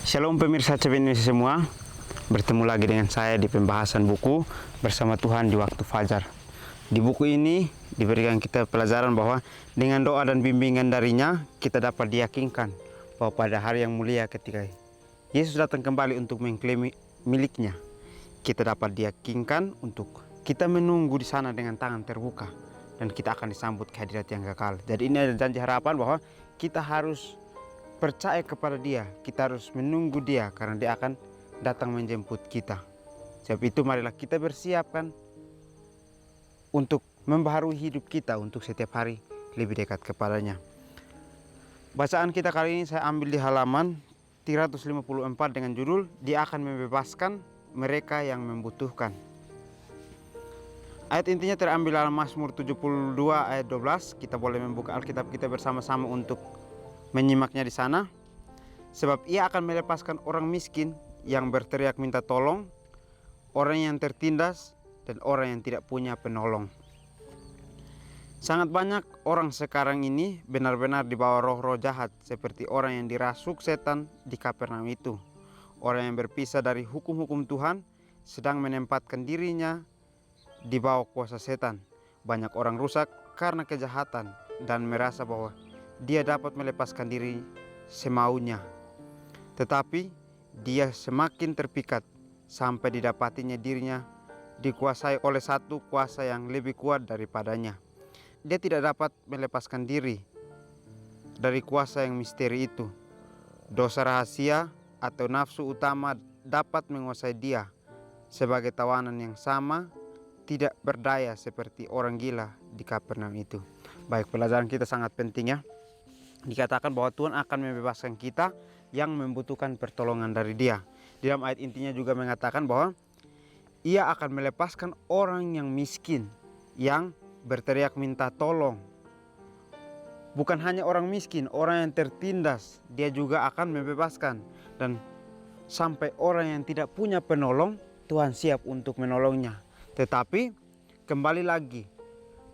Shalom pemirsa CP Indonesia semua. Bertemu lagi dengan saya di pembahasan buku Bersama Tuhan di Waktu Fajar. Di buku ini diberikan kita pelajaran bahwa dengan doa dan bimbingan darinya kita dapat diyakinkan bahwa pada hari yang mulia ketika Yesus datang kembali untuk mengklaim miliknya, kita dapat diyakinkan untuk kita menunggu di sana dengan tangan terbuka dan kita akan disambut kehadirat yang kekal. Jadi ini ada janji harapan bahwa kita harus percaya kepada Dia, kita harus menunggu Dia karena Dia akan datang menjemput kita. Sebab itu marilah kita bersiapkan untuk membaharui hidup kita untuk setiap hari lebih dekat kepadanya. Bacaan kita kali ini saya ambil di halaman 354 dengan judul Dia akan membebaskan mereka yang membutuhkan. Ayat intinya terambil dalam Mazmur 72 ayat 12. Kita boleh membuka Alkitab kita bersama-sama untuk menyimaknya di sana. Sebab Ia akan melepaskan orang miskin yang berteriak minta tolong, orang yang tertindas, dan orang yang tidak punya penolong. Sangat banyak orang sekarang ini benar-benar dibawa roh-roh jahat, seperti orang yang dirasuk setan di Kapernaum itu. Orang yang berpisah dari hukum-hukum Tuhan sedang menempatkan dirinya di bawah kuasa setan. Banyak orang rusak karena kejahatan dan merasa bahwa dia dapat melepaskan diri semaunya. Tetapi dia semakin terpikat sampai didapatinya dirinya dikuasai oleh satu kuasa yang lebih kuat daripadanya. Dia tidak dapat melepaskan diri dari kuasa yang misteri itu. Dosa rahasia atau nafsu utama dapat menguasai dia sebagai tawanan yang sama, tidak berdaya seperti orang gila di Kapernaum itu. Baik, pelajaran kita sangat penting ya. Dikatakan bahwa Tuhan akan membebaskan kita yang membutuhkan pertolongan dari Dia. Di dalam ayat intinya juga mengatakan bahwa Ia akan melepaskan orang yang miskin yang berteriak minta tolong. Bukan hanya orang miskin, orang yang tertindas Dia juga akan membebaskan. Dan sampai orang yang tidak punya penolong, Tuhan siap untuk menolongnya. Tetapi kembali lagi,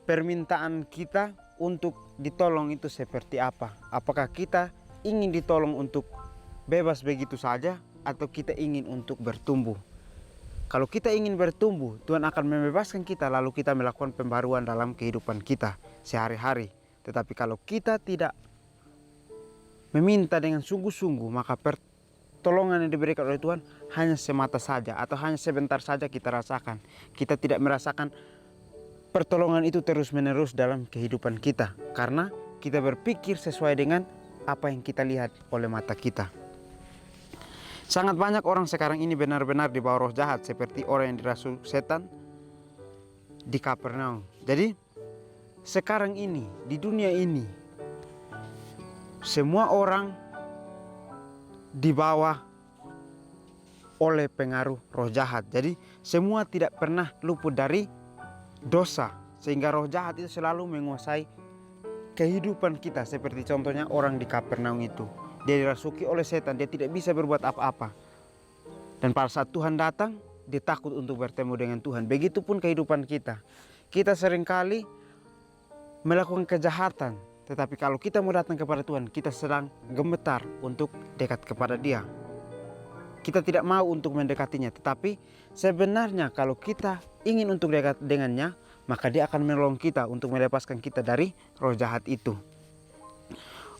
permintaan kita untuk ditolong itu seperti apa? Apakah kita ingin ditolong untuk bebas begitu saja atau kita ingin untuk bertumbuh? Kalau kita ingin bertumbuh, Tuhan akan membebaskan kita lalu kita melakukan pembaruan dalam kehidupan kita sehari-hari. Tetapi kalau kita tidak meminta dengan sungguh-sungguh, maka pertolongan yang diberikan oleh Tuhan hanya semata saja atau hanya sebentar saja kita rasakan. Kita tidak merasakan pertolongan itu terus-menerus dalam kehidupan kita karena kita berpikir sesuai dengan apa yang kita lihat oleh mata kita. Sangat banyak orang sekarang ini benar-benar dibawa roh jahat seperti orang yang dirasuk setan di Kapernaum. Jadi sekarang ini di dunia ini semua orang dibawa oleh pengaruh roh jahat. Jadi semua tidak pernah luput dari dosa, sehingga roh jahat itu selalu menguasai kehidupan kita. Seperti contohnya orang di Kapernaum itu, dia dirasuki oleh setan, dia tidak bisa berbuat apa-apa. Dan pada saat Tuhan datang, dia takut untuk bertemu dengan Tuhan. Begitupun kehidupan kita. Kita seringkali melakukan kejahatan, tetapi kalau kita mau datang kepada Tuhan, kita sedang gemetar untuk dekat kepada Dia. Kita tidak mau untuk mendekatinya, tetapi sebenarnya kalau kita ingin untuk dekat dengannya, maka Dia akan menolong kita untuk melepaskan kita dari roh jahat itu.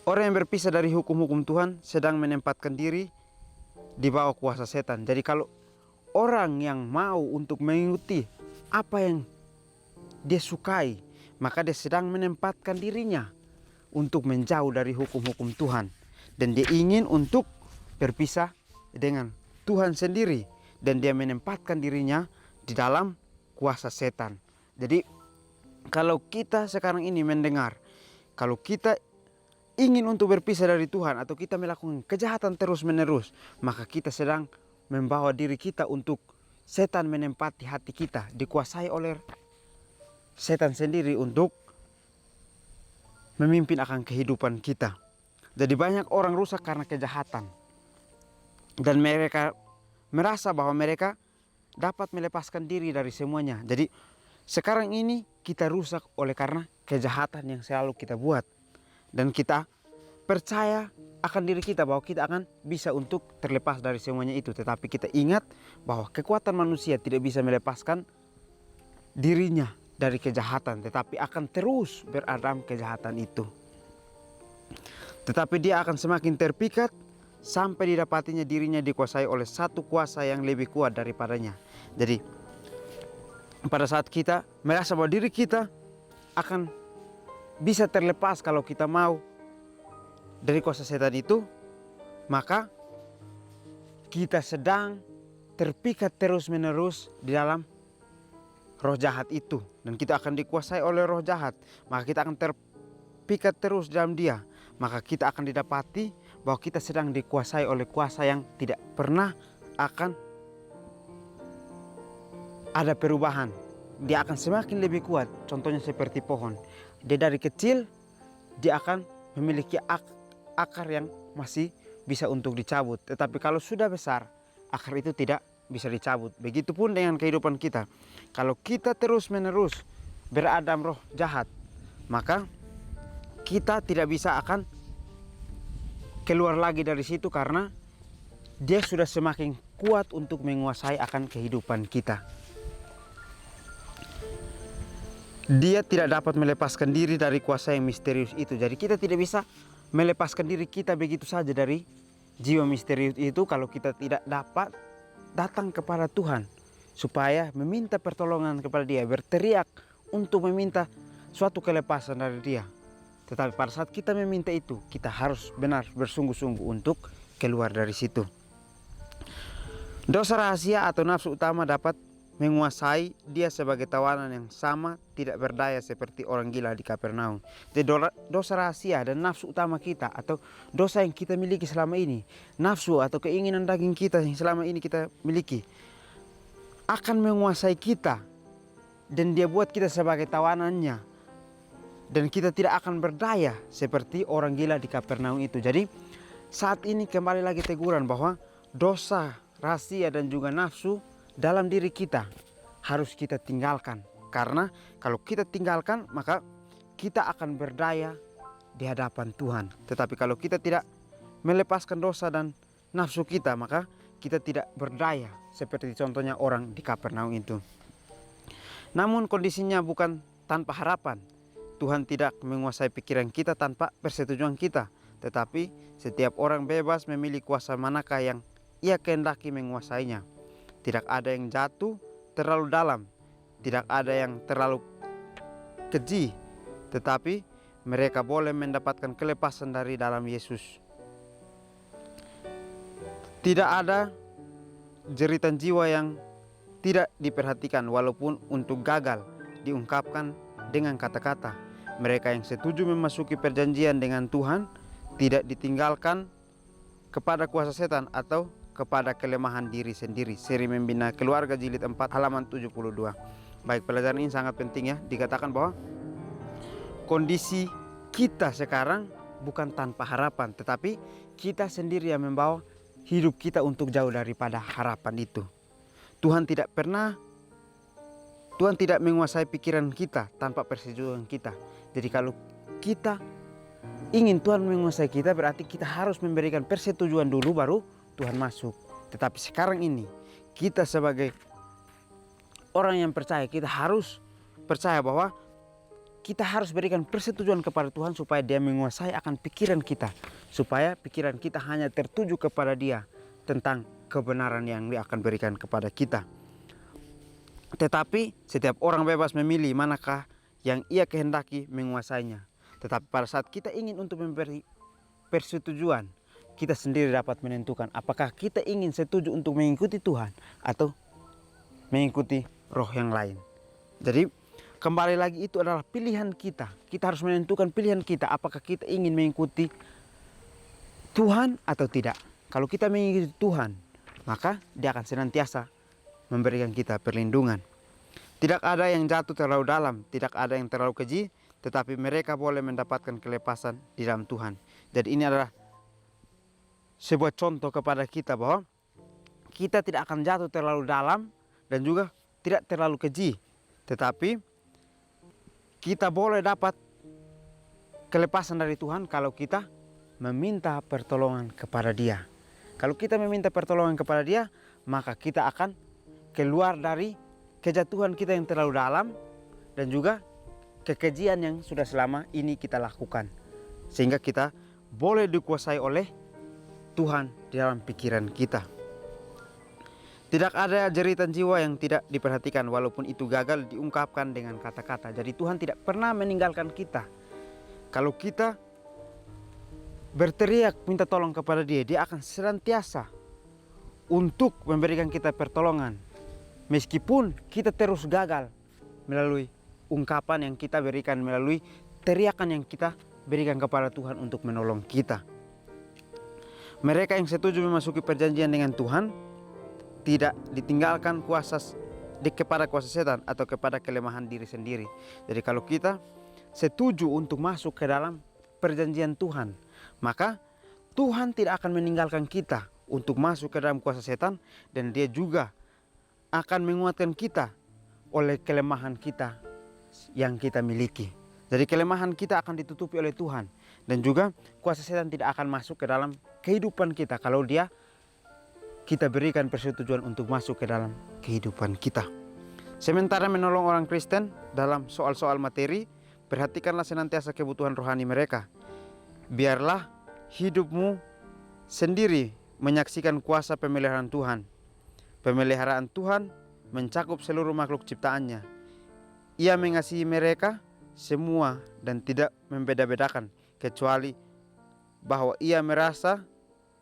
Orang yang berpisah dari hukum-hukum Tuhan sedang menempatkan diri di bawah kuasa setan. Jadi kalau orang yang mau untuk mengikuti apa yang dia sukai, maka dia sedang menempatkan dirinya untuk menjauh dari hukum-hukum Tuhan. Dan dia ingin untuk berpisah dengan Tuhan sendiri, dan dia menempatkan dirinya di dalam kuasa setan. Jadi kalau kita sekarang ini mendengar, kalau kita ingin untuk berpisah dari Tuhan atau kita melakukan kejahatan terus-menerus, maka kita sedang membawa diri kita untuk setan menempati hati kita, dikuasai oleh setan sendiri untuk memimpin akan kehidupan kita. Jadi banyak orang rusak karena kejahatan. Dan mereka merasa bahwa mereka dapat melepaskan diri dari semuanya. Jadi sekarang ini kita rusak oleh karena kejahatan yang selalu kita buat. Dan kita percaya akan diri kita bahwa kita akan bisa untuk terlepas dari semuanya itu. Tetapi kita ingat bahwa kekuatan manusia tidak bisa melepaskan dirinya dari kejahatan, tetapi akan terus beradam kejahatan itu. Tetapi dia akan semakin terpikat sampai didapatinya dirinya dikuasai oleh satu kuasa yang lebih kuat daripadanya. Jadi pada saat kita merasa bahwa diri kita akan bisa terlepas kalau kita mau dari kuasa setan itu, maka kita sedang terpikat terus menerus di dalam roh jahat itu, dan kita akan dikuasai oleh roh jahat. Maka kita akan terpikat terus dalam dia. Maka kita akan didapati bahwa kita sedang dikuasai oleh kuasa yang tidak pernah akan ada perubahan. Dia akan semakin lebih kuat. Contohnya seperti pohon. Dia dari kecil dia akan memiliki akar yang masih bisa untuk dicabut. Tetapi kalau sudah besar, akar itu tidak bisa dicabut. Begitupun dengan kehidupan kita. Kalau kita terus menerus beradam roh jahat, maka kita tidak bisa akan keluar lagi dari situ, karena dia sudah semakin kuat untuk menguasai akan kehidupan kita. Dia tidak dapat melepaskan diri dari kuasa yang misterius itu. Jadi kita tidak bisa melepaskan diri kita begitu saja dari jiwa misterius itu kalau kita tidak dapat datang kepada Tuhan supaya meminta pertolongan kepada dia, berteriak untuk meminta suatu kelepasan dari dia. Tetapi pada saat kita meminta itu, kita harus benar bersungguh-sungguh untuk keluar dari situ. Dosa rahasia atau nafsu utama dapat menguasai dia sebagai tawanan yang sama tidak berdaya seperti orang gila di Kapernaum. Jadi dosa rahasia dan nafsu utama kita, atau dosa yang kita miliki selama ini, nafsu atau keinginan daging kita yang selama ini kita miliki, akan menguasai kita, dan dia buat kita sebagai tawanannya, dan kita tidak akan berdaya seperti orang gila di Kapernaum itu. Jadi saat ini kembali lagi teguran bahwa dosa rahasia dan juga nafsu dalam diri kita harus kita tinggalkan. Karena kalau kita tinggalkan, maka kita akan berdaya di hadapan Tuhan. Tetapi kalau kita tidak melepaskan dosa dan nafsu kita, maka kita tidak berdaya seperti contohnya orang di Kapernaum itu. Namun kondisinya bukan tanpa harapan. Tuhan tidak menguasai pikiran kita tanpa persetujuan kita. Tetapi setiap orang bebas memilih kuasa manakah yang ia kehendaki menguasainya. Tidak ada yang jatuh terlalu dalam, tidak ada yang terlalu keji, tetapi mereka boleh mendapatkan kelepasan dari dalam Yesus. Tidak ada jeritan jiwa yang tidak diperhatikan, walaupun untuk gagal diungkapkan dengan kata-kata. Mereka yang setuju memasuki perjanjian dengan Tuhan tidak ditinggalkan kepada kuasa setan atau kepada kelemahan diri sendiri. Seri Membina Keluarga jilid 4 halaman 72. Baik, pelajaran ini sangat penting ya. Dikatakan bahwa kondisi kita sekarang bukan tanpa harapan, tetapi kita sendiri yang membawa hidup kita untuk jauh daripada harapan itu. Tuhan tidak menguasai pikiran kita tanpa persetujuan kita. Jadi kalau kita ingin Tuhan menguasai kita, berarti kita harus memberikan persetujuan dulu baru Tuhan masuk. Tetapi sekarang ini kita sebagai orang yang percaya, kita harus percaya bahwa kita harus berikan persetujuan kepada Tuhan supaya dia menguasai akan pikiran kita, supaya pikiran kita hanya tertuju kepada dia tentang kebenaran yang dia akan berikan kepada kita. Tetapi setiap orang bebas memilih manakah yang ia kehendaki menguasainya. Tetapi pada saat kita ingin untuk memberi persetujuan, kita sendiri dapat menentukan apakah kita ingin setuju untuk mengikuti Tuhan atau mengikuti roh yang lain. Jadi kembali lagi itu adalah pilihan kita. Kita harus menentukan pilihan kita, apakah kita ingin mengikuti Tuhan atau tidak. Kalau kita mengikuti Tuhan, maka dia akan senantiasa memberikan kita perlindungan. Tidak ada yang jatuh terlalu dalam, tidak ada yang terlalu keji, tetapi mereka boleh mendapatkan kelepasan di dalam Tuhan. Jadi ini adalah sebuah contoh kepada kita bahwa kita tidak akan jatuh terlalu dalam dan juga tidak terlalu keji, tetapi kita boleh dapat kelepasan dari Tuhan kalau kita meminta pertolongan kepada Dia. Kalau kita meminta pertolongan kepada Dia, maka kita akan keluar dari kejatuhan kita yang terlalu dalam dan juga kekejian yang sudah selama ini kita lakukan. Sehingga kita boleh dikuasai oleh Tuhan di dalam pikiran kita. Tidak ada jeritan jiwa yang tidak diperhatikan walaupun itu gagal diungkapkan dengan kata-kata. Jadi Tuhan tidak pernah meninggalkan kita. Kalau kita berteriak minta tolong kepada Dia, Dia akan senantiasa untuk memberikan kita pertolongan. Meskipun kita terus gagal melalui ungkapan yang kita berikan, melalui teriakan yang kita berikan kepada Tuhan untuk menolong kita. Mereka yang setuju memasuki perjanjian dengan Tuhan tidak ditinggalkan kepada kuasa setan atau kepada kelemahan diri sendiri. Jadi kalau kita setuju untuk masuk ke dalam perjanjian Tuhan, maka Tuhan tidak akan meninggalkan kita untuk masuk ke dalam kuasa setan, dan Dia juga akan menguatkan kita oleh kelemahan kita yang kita miliki. Jadi kelemahan kita akan ditutupi oleh Tuhan, dan juga kuasa setan tidak akan masuk ke dalam kehidupan kita kalau kita berikan persetujuan untuk masuk ke dalam kehidupan kita. Sementara menolong orang Kristen dalam soal-soal materi, perhatikanlah senantiasa kebutuhan rohani mereka. Biarlah hidupmu sendiri menyaksikan kuasa pemeliharaan Tuhan. Pemeliharaan Tuhan mencakup seluruh makhluk ciptaannya. Ia mengasihi mereka semua dan tidak membeda-bedakan, kecuali bahwa Ia merasa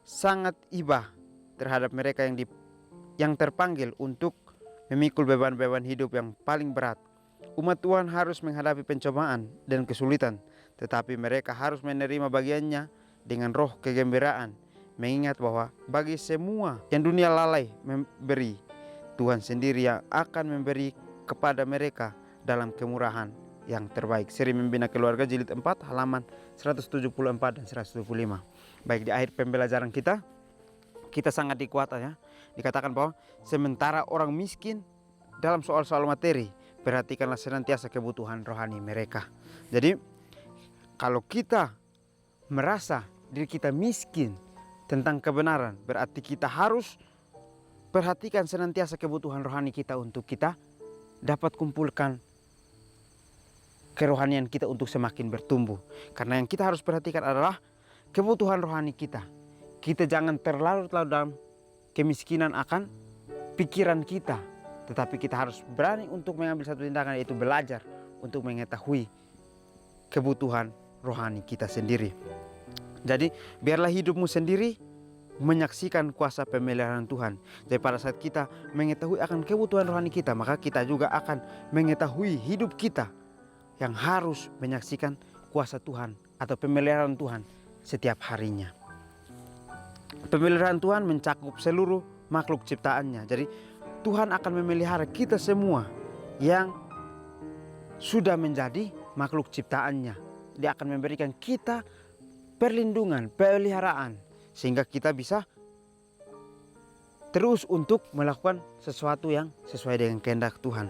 sangat iba terhadap mereka yang terpanggil untuk memikul beban-beban hidup yang paling berat. Umat Tuhan harus menghadapi pencobaan dan kesulitan, tetapi mereka harus menerima bagiannya dengan roh kegembiraan, mengingat bahwa bagi semua yang dunia lalai memberi, Tuhan sendiri yang akan memberi kepada mereka dalam kemurahan yang terbaik. Seri Membina Keluarga jilid 4 halaman 174 dan 175. Baik, di akhir pembelajaran kita sangat dikuatkan ya. Dikatakan bahwa sementara orang miskin dalam soal-soal materi, perhatikanlah senantiasa kebutuhan rohani mereka. Jadi kalau kita merasa diri kita miskin tentang kebenaran, berarti kita harus perhatikan senantiasa kebutuhan rohani kita untuk kita dapat kumpulkan kerohanian kita untuk semakin bertumbuh. Karena yang kita harus perhatikan adalah kebutuhan rohani kita. Kita jangan terlalu dalam kemiskinan akan pikiran kita, tetapi kita harus berani untuk mengambil satu tindakan, yaitu belajar untuk mengetahui kebutuhan rohani kita sendiri. Jadi biarlah hidupmu sendiri menyaksikan kuasa pemeliharaan Tuhan. Jadi pada saat kita mengetahui akan kebutuhan rohani kita, maka kita juga akan mengetahui hidup kita yang harus menyaksikan kuasa Tuhan atau pemeliharaan Tuhan setiap harinya. Pemeliharaan Tuhan mencakup seluruh makhluk ciptaannya. Jadi Tuhan akan memelihara kita semua yang sudah menjadi makhluk ciptaannya. Dia akan memberikan kita perlindungan, peliharaan, sehingga kita bisa terus untuk melakukan sesuatu yang sesuai dengan kehendak Tuhan.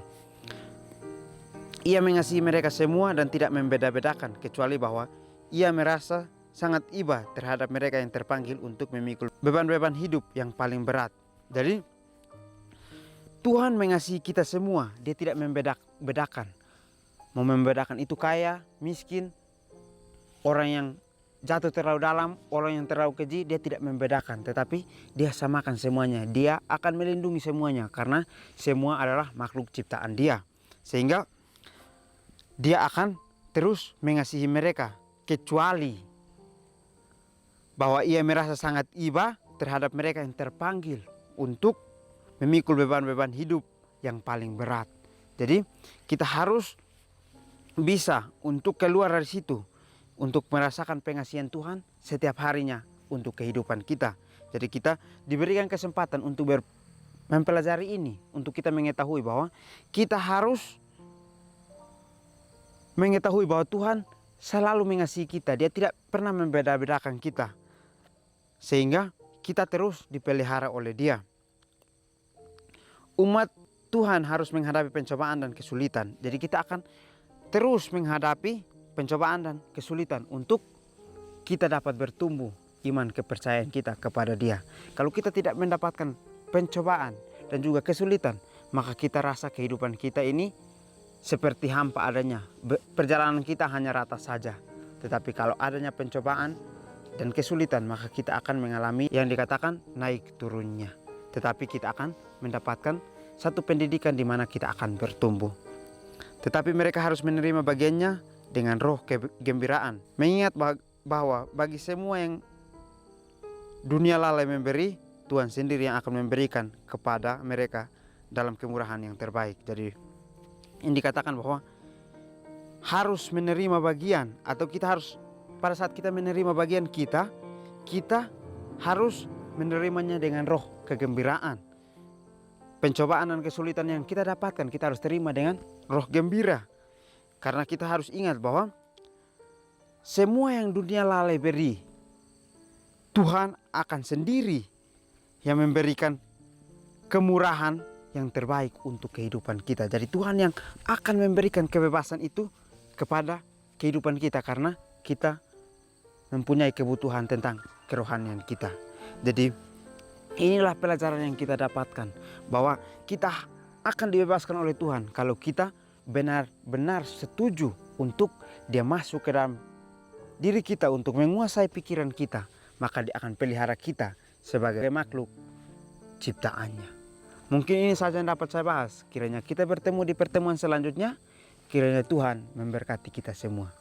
Ia mengasihi mereka semua dan tidak membeda-bedakan, kecuali bahwa Ia merasa sangat iba terhadap mereka yang terpanggil untuk memikul beban-beban hidup yang paling berat. Jadi Tuhan mengasihi kita semua. Dia tidak membedakan. Mau membedakan itu kaya, miskin, orang yang jatuh terlalu dalam, orang yang terlalu keji, Dia tidak membedakan. Tetapi Dia samakan semuanya. Dia akan melindungi semuanya karena semua adalah makhluk ciptaan Dia. Sehingga Dia akan terus mengasihi mereka, kecuali bahwa Ia merasa sangat iba terhadap mereka yang terpanggil untuk memikul beban-beban hidup yang paling berat. Jadi kita harus bisa untuk keluar dari situ, untuk merasakan pengasihan Tuhan setiap harinya untuk kehidupan kita. Jadi kita diberikan kesempatan untuk mempelajari ini, untuk kita mengetahui bahwa kita harus mengetahui bahwa Tuhan selalu mengasihi kita. Dia tidak pernah membeda-bedakan kita, sehingga kita terus dipelihara oleh Dia. Umat Tuhan harus menghadapi pencobaan dan kesulitan. Jadi kita akan terus menghadapi pencobaan dan kesulitan untuk kita dapat bertumbuh iman kepercayaan kita kepada Dia. Kalau kita tidak mendapatkan pencobaan dan juga kesulitan, maka kita rasa kehidupan kita ini seperti hampa adanya. Perjalanan kita hanya rata saja. Tetapi kalau adanya pencobaan dan kesulitan, maka kita akan mengalami yang dikatakan naik turunnya. Tetapi kita akan mendapatkan satu pendidikan di mana kita akan bertumbuh. Tetapi mereka harus menerima bagiannya dengan roh kegembiraan. Mengingat bahwa bagi semua yang dunia lalai memberi, Tuhan sendiri yang akan memberikan kepada mereka dalam kemurahan yang terbaik. Jadi ini dikatakan bahwa harus menerima bagian, atau kita harus, pada saat kita menerima bagian kita harus menerimanya dengan roh kegembiraan. Pencobaan dan kesulitan yang kita dapatkan, kita harus terima dengan roh gembira. Karena kita harus ingat bahwa semua yang dunia lalai beri, Tuhan akan sendiri yang memberikan kemurahan yang terbaik untuk kehidupan kita. Jadi Tuhan yang akan memberikan kebebasan itu kepada kehidupan kita, karena kita mempunyai kebutuhan tentang kerohanian kita. Jadi inilah pelajaran yang kita dapatkan, bahwa kita akan dibebaskan oleh Tuhan kalau kita benar-benar setuju untuk Dia masuk ke dalam diri kita untuk menguasai pikiran kita. Maka Dia akan pelihara kita sebagai makhluk ciptaannya. Mungkin ini saja yang dapat saya bahas. Kiranya kita bertemu di pertemuan selanjutnya. Kiranya Tuhan memberkati kita semua.